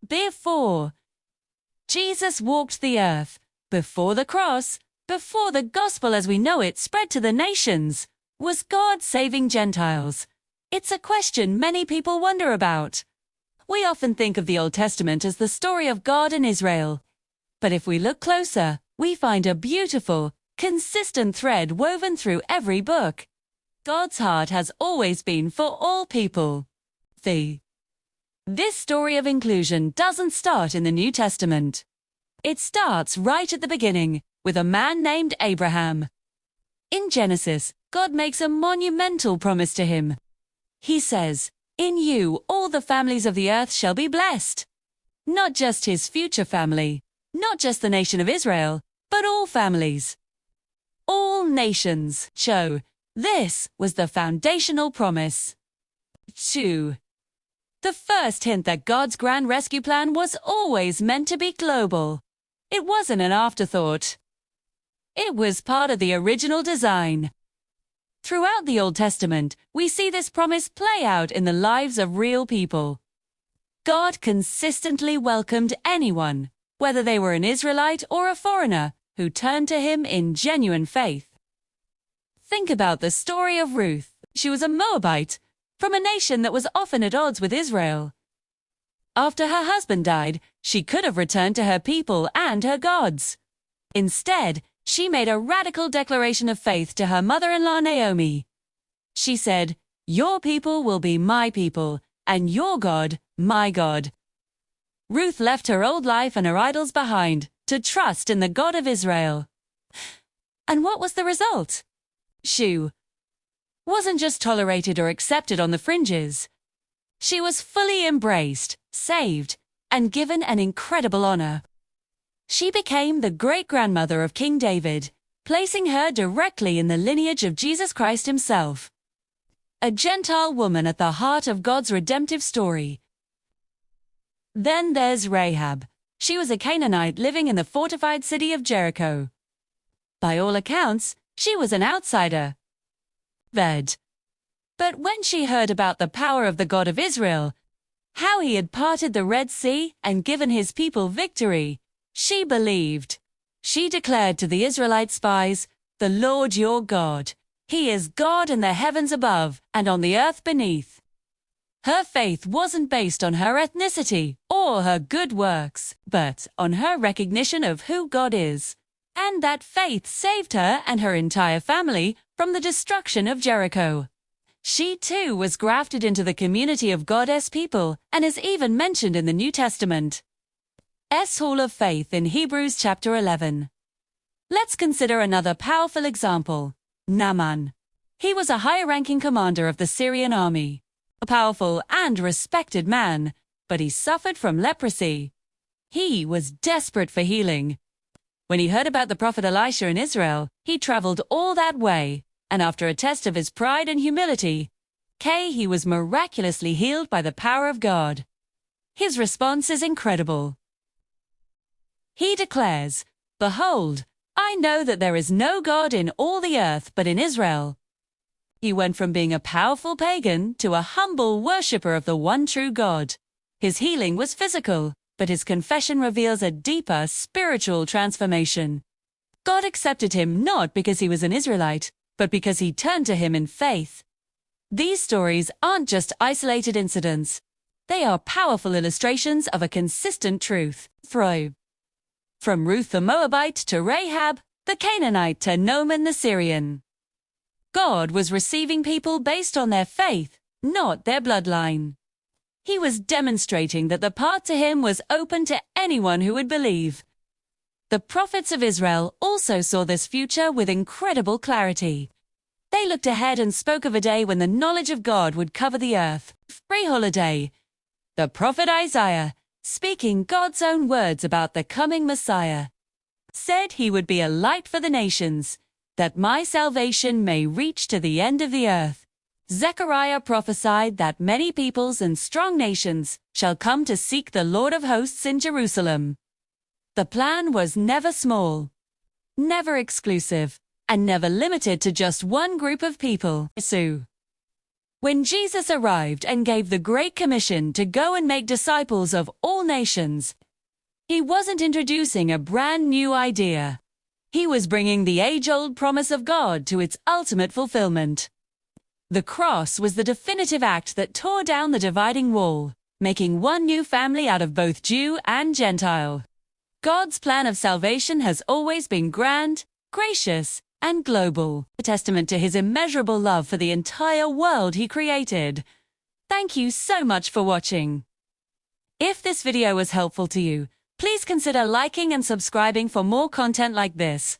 before Jesus walked the earth, before the cross, before the gospel as we know it spread to the nations, was God saving Gentiles? It's a question many people wonder about. We often think of the Old Testament as the story of God and Israel. But if we look closer, we find a beautiful, consistent thread woven through every book. God's heart has always been for all people. This story of inclusion doesn't start in the New Testament. It starts right at the beginning, with a man named Abraham. In Genesis, God makes a monumental promise to him. He says, "In you all the families of the earth shall be blessed." Not just his future family, not just the nation of Israel, but all families. All nations. This was the foundational promise. 2. The first hint that God's grand rescue plan was always meant to be global. It wasn't an afterthought. It was part of the original design. Throughout the Old Testament, we see this promise play out in the lives of real people. God consistently welcomed anyone, whether they were an Israelite or a foreigner, who turned to him in genuine faith. Think about the story of Ruth. She was a Moabite, from a nation that was often at odds with Israel. After her husband died, she could have returned to her people and her gods. Instead, she made a radical declaration of faith to her mother-in-law Naomi. She said, "Your people will be my people, and your God, my God." Ruth left her old life and her idols behind to trust in the God of Israel. And what was the result? She wasn't just tolerated or accepted on the fringes. She was fully embraced, saved, and given an incredible honor. She became the great-grandmother of King David, placing her directly in the lineage of Jesus Christ himself. A Gentile woman at the heart of God's redemptive story. Then there's Rahab. She was a Canaanite living in the fortified city of Jericho. By all accounts, she was an outsider. But when she heard about the power of the God of Israel, how he had parted the Red Sea and given his people victory, she believed. She declared to the Israelite spies, "The Lord your God, he is God in the heavens above and on the earth beneath." Her faith wasn't based on her ethnicity or her good works, but on her recognition of who God is. And that faith saved her and her entire family from the destruction of Jericho. She too was grafted into the community of God's people and is even mentioned in the New Testament. Hall of Faith in Hebrews chapter 11. Let's consider another powerful example, Naaman. He was a high-ranking commander of the Syrian army, a powerful and respected man, but he suffered from leprosy. He was desperate for healing. When he heard about the prophet Elisha in Israel, he traveled all that way, and after a test of his pride and humility, he was miraculously healed by the power of God. His response is incredible. He declares, "Behold, I know that there is no God in all the earth but in Israel." He went from being a powerful pagan to a humble worshipper of the one true God. His healing was physical, but his confession reveals a deeper spiritual transformation. God accepted him not because he was an Israelite, but because he turned to him in faith. These stories aren't just isolated incidents. They are powerful illustrations of a consistent truth. From Ruth the Moabite to Rahab, the Canaanite to Naaman the Syrian. God was receiving people based on their faith, not their bloodline. He was demonstrating that the path to him was open to anyone who would believe. The prophets of Israel also saw this future with incredible clarity. They looked ahead and spoke of a day when the knowledge of God would cover the earth. Pre-holiday. The prophet Isaiah, speaking God's own words about the coming Messiah, said he would be a light for the nations, that my salvation may reach to the end of the earth. Zechariah prophesied that many peoples and strong nations shall come to seek the Lord of hosts in Jerusalem. The plan was never small, never exclusive, and never limited to just one group of people. When Jesus arrived and gave the Great Commission to go and make disciples of all nations, he wasn't introducing a brand new idea. He was bringing the age-old promise of God to its ultimate fulfillment. The cross was the definitive act that tore down the dividing wall, making one new family out of both Jew and Gentile. God's plan of salvation has always been grand, gracious, and global, a testament to his immeasurable love for the entire world he created. Thank you so much for watching. If this video was helpful to you, please consider liking and subscribing for more content like this.